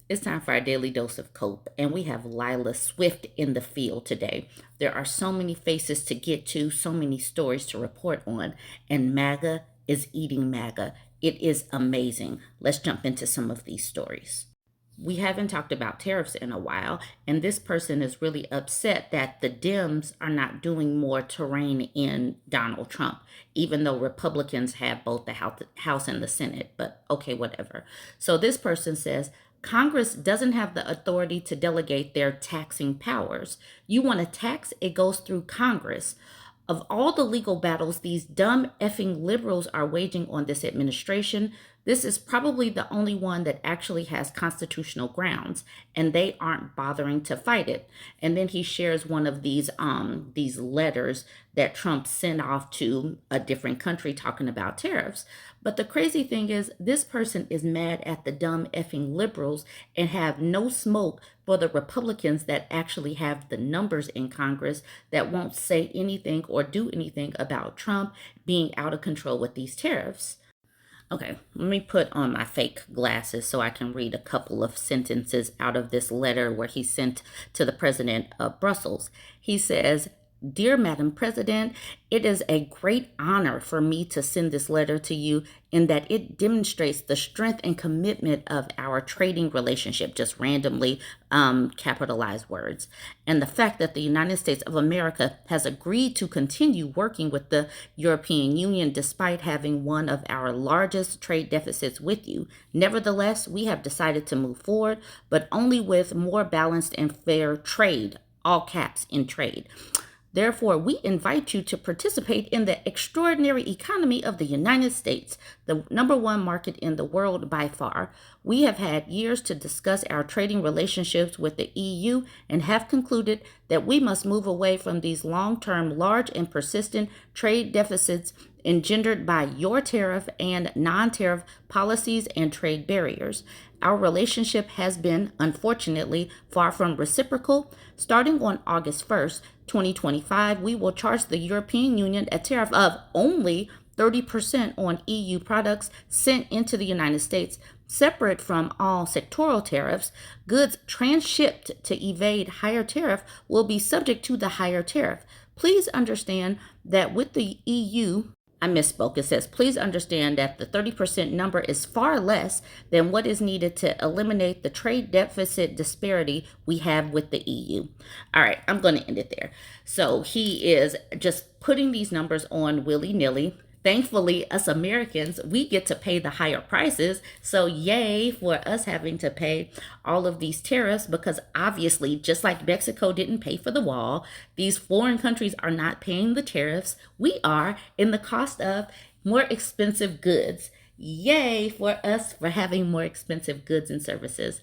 It's time for our daily dose of cope, and we have Lila Swift in the field today. There are so many faces to get to, so many stories to report on, and MAGA is eating MAGA. It is amazing. Let's jump into some of these stories. We haven't talked about tariffs in a while, and this person is really upset that the Dems are not doing more to rein in Donald Trump, even though Republicans have both the House and the Senate. But okay, whatever. So this person says, Congress doesn't have the authority to delegate their taxing powers. You want to tax, it goes through Congress. Of all the legal battles these dumb effing liberals are waging on this administration, this is probably the only one that actually has constitutional grounds, and they aren't bothering to fight it. And then he shares one of these letters that Trump sent off to a different country talking about tariffs. But the crazy thing is, this person is mad at the dumb effing liberals and have no smoke for the Republicans that actually have the numbers in Congress that won't say anything or do anything about Trump being out of control with these tariffs. Okay, let me put on my fake glasses so I can read a couple of sentences out of this letter where he sent to the president of Brussels. He says, Dear Madam President, it is a great honor for me to send this letter to you in that it demonstrates the strength and commitment of our trading relationship, just randomly capitalized words, and the fact that the United States of America has agreed to continue working with the European Union despite having one of our largest trade deficits with you. Nevertheless, we have decided to move forward, but only with more balanced and fair trade, all caps in trade. Therefore, we invite you to participate in the extraordinary economy of the United States, the number one market in the world by far. We have had years to discuss our trading relationships with the EU and have concluded that we must move away from these long-term, large and persistent trade deficits engendered by your tariff and non-tariff policies and trade barriers. Our relationship has been, unfortunately, far from reciprocal. Starting on August 1st, 2025, we will charge the European Union a tariff of only 30% on EU products sent into the United States. Separate from all sectoral tariffs, goods transshipped to evade higher tariff will be subject to the higher tariff. Please understand that with the EU, I misspoke. It says, please understand that the 30% number is far less than what is needed to eliminate the trade deficit disparity we have with the EU. All right, I'm going to end it there. So he is just putting these numbers on willy-nilly. Thankfully, us Americans, we get to pay the higher prices. So yay for us having to pay all of these tariffs, because obviously, just like Mexico didn't pay for the wall, these foreign countries are not paying the tariffs. We are in the cost of more expensive goods. Yay for us for having more expensive goods and services.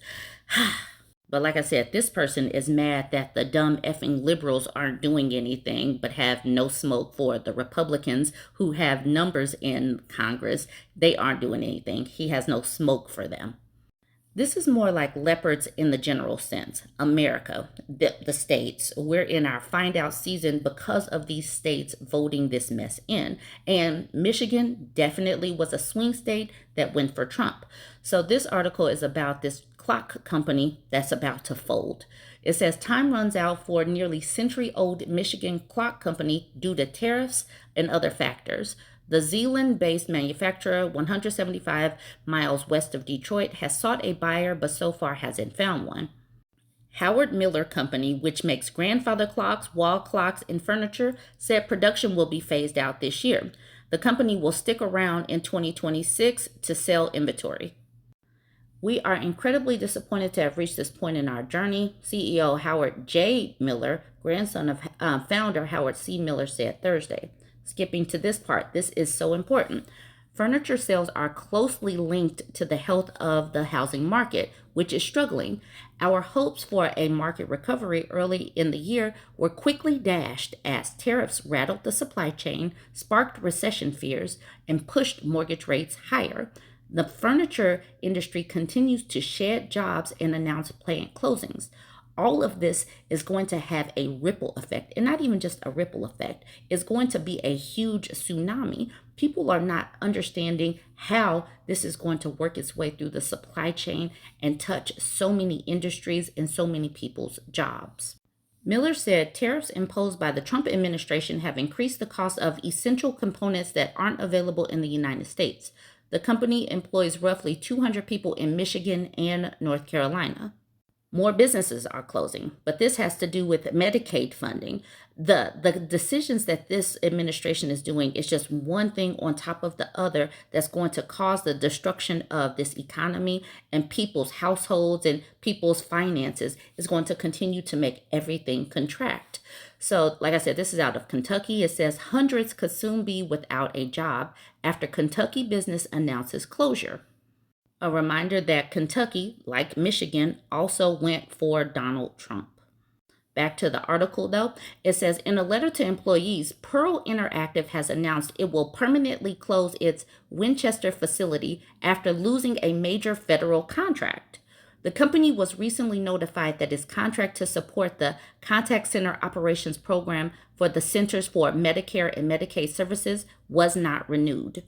But like I said, this person is mad that the dumb effing liberals aren't doing anything but have no smoke for the Republicans who have numbers in Congress. They aren't doing anything. He has no smoke for them. This is more like leopards in the general sense. America, the states, we're in our find out season because of these states voting this mess in. And Michigan definitely was a swing state that went for Trump. So this article is about this clock company that's about to fold. It says time runs out for nearly century-old Michigan clock company due to tariffs and other factors. The Zeeland-based manufacturer, 175 miles west of Detroit, has sought a buyer but so far hasn't found one. Howard Miller Company, which makes grandfather clocks, wall clocks, and furniture, said production will be phased out this year. The company will stick around in 2026 to sell inventory. We are incredibly disappointed to have reached this point in our journey, CEO Howard J. Miller, grandson of founder Howard C. Miller, said Thursday. Skipping to this part, this is so important. Furniture sales are closely linked to the health of the housing market, which is struggling. Our hopes for a market recovery early in the year were quickly dashed as tariffs rattled the supply chain, sparked recession fears, and pushed mortgage rates higher. The furniture industry continues to shed jobs and announce plant closings. All of this is going to have a ripple effect, and not even just a ripple effect. It's going to be a huge tsunami People are not understanding how this is going to work its way through the supply chain and touch so many industries and so many people's jobs. Miller said tariffs imposed by the Trump administration have increased the cost of essential components that aren't available in the United States. The company employs roughly 200 people in Michigan and North Carolina. More businesses are closing, but this has to do with Medicaid funding. The decisions that this administration is doing is just one thing on top of the other that's going to cause the destruction of this economy, and people's households and people's finances is going to continue to make everything contract. So, like I said, this is out of Kentucky. It says hundreds could soon be without a job after Kentucky business announces closure. A reminder that Kentucky, like Michigan, also went for Donald Trump. Back to the article though, it says in a letter to employees, Pearl Interactive has announced it will permanently close its Winchester facility after losing a major federal contract. The company was recently notified that its contract to support the Contact Center Operations Program for the Centers for Medicare and Medicaid Services was not renewed.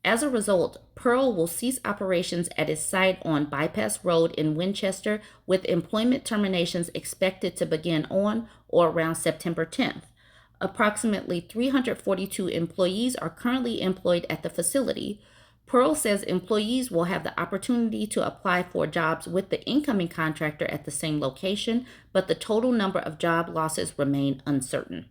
As a result, Pearl will cease operations at its site on Bypass Road in Winchester, with employment terminations expected to begin on or around September 10th. Approximately 342 employees are currently employed at the facility. Pearl says employees will have the opportunity to apply for jobs with the incoming contractor at the same location, but the total number of job losses remain uncertain.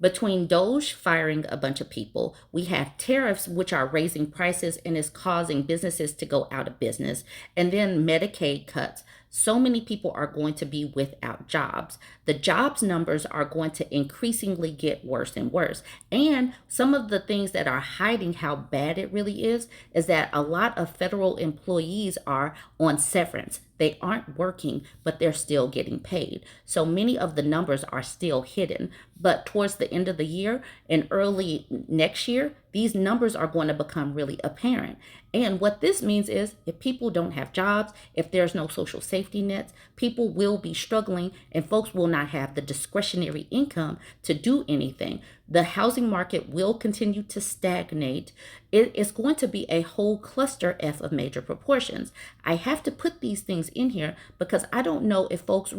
Between Doge firing a bunch of people, we have tariffs, which are raising prices and is causing businesses to go out of business, and then Medicaid cuts. So many people are going to be without jobs. The jobs numbers are going to increasingly get worse and worse. And some of the things that are hiding how bad it really is that a lot of federal employees are on severance. They aren't working, but they're still getting paid. So many of the numbers are still hidden. But towards the end of the year and early next year, these numbers are going to become really apparent. And what this means is if people don't have jobs, if there's no social safety nets, people will be struggling and folks will not have the discretionary income to do anything. The housing market will continue to stagnate. It is going to be a whole cluster F of major proportions. I have to put these things in here because I don't know if folks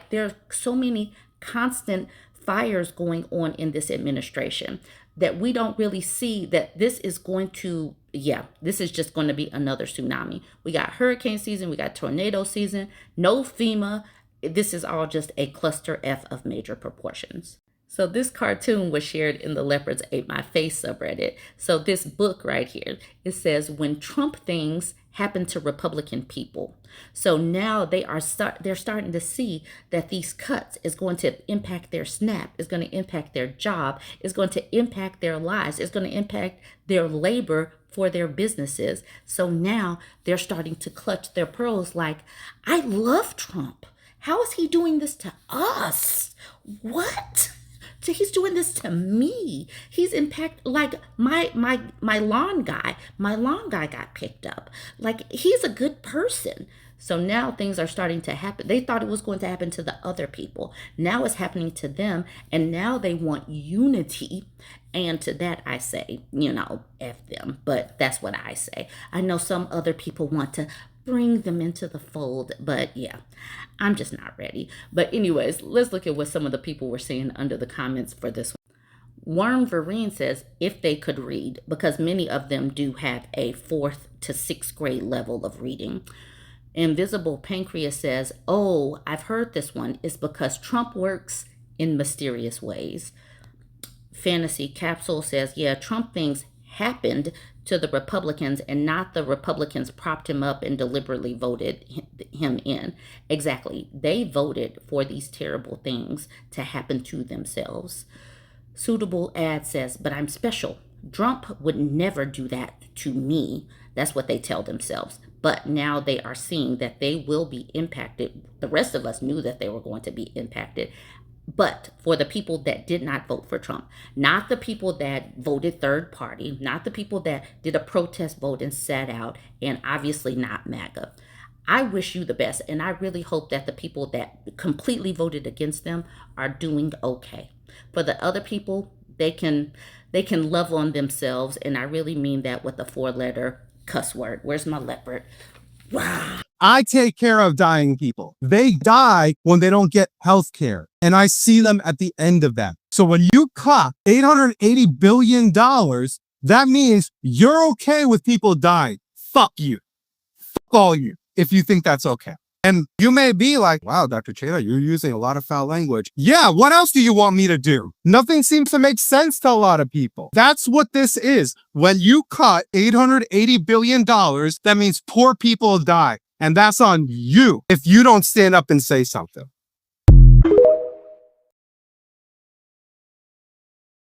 there's so many constant fires going on in this administration that we don't really see that this is going to, this is just going to be another tsunami. We got hurricane season, we got tornado season, no FEMA. This is all just a cluster F of major proportions. So this cartoon was shared in the Leopards Ate My Face subreddit. So this book right here, it says, when Trump things happen to Republican people. So now they're starting to see that these cuts is going to impact their SNAP, is going to impact their job, is going to impact their lives, is going to impact their labor for their businesses. So now they're starting to clutch their pearls like, I love Trump. How is he doing this to us? What? So he's doing this to me. He's like my lawn guy. My lawn guy got picked up. Like, he's a good person. So now things are starting to happen. They thought it was going to happen to the other people. Now it's happening to them. And now they want unity. And to that I say, F them. But that's what I say. I know some other people want to bring them into the fold, but I'm just not ready. But anyways, let's look at what some of the people were saying under the comments for this one. Worm Vereen says if they could read, because many of them do have a 4th to 6th grade level of reading. Invisible Pancreas says, oh, I've heard this one. It's because Trump works in mysterious ways. Fantasy Capsule says, Trump things happened to the Republicans and not the Republicans propped him up and deliberately voted him in. Exactly. They voted for these terrible things to happen to themselves. Suitable Ad says, but I'm special. Trump would never do that to me. That's what they tell themselves. But now they are seeing that they will be impacted. The rest of us knew that they were going to be impacted. But for the people that did not vote for Trump, not the people that voted third party, not the people that did a protest vote and sat out, and obviously not MAGA. I wish you the best, and I really hope that the people that completely voted against them are doing okay. For the other people, they can love on themselves, and I really mean that with a 4-letter cuss word. Where's my leopard? Wow. I take care of dying people. They die when they don't get health care, and I see them at the end of that. So when you cut $880 billion, that means you're okay with people dying. Fuck you. Fuck all you, if you think that's okay. And you may be like, wow, Dr. Chela, you're using a lot of foul language. Yeah, what else do you want me to do? Nothing seems to make sense to a lot of people. That's what this is. When you cut $880 billion, that means poor people die. And that's on you if you don't stand up and say something.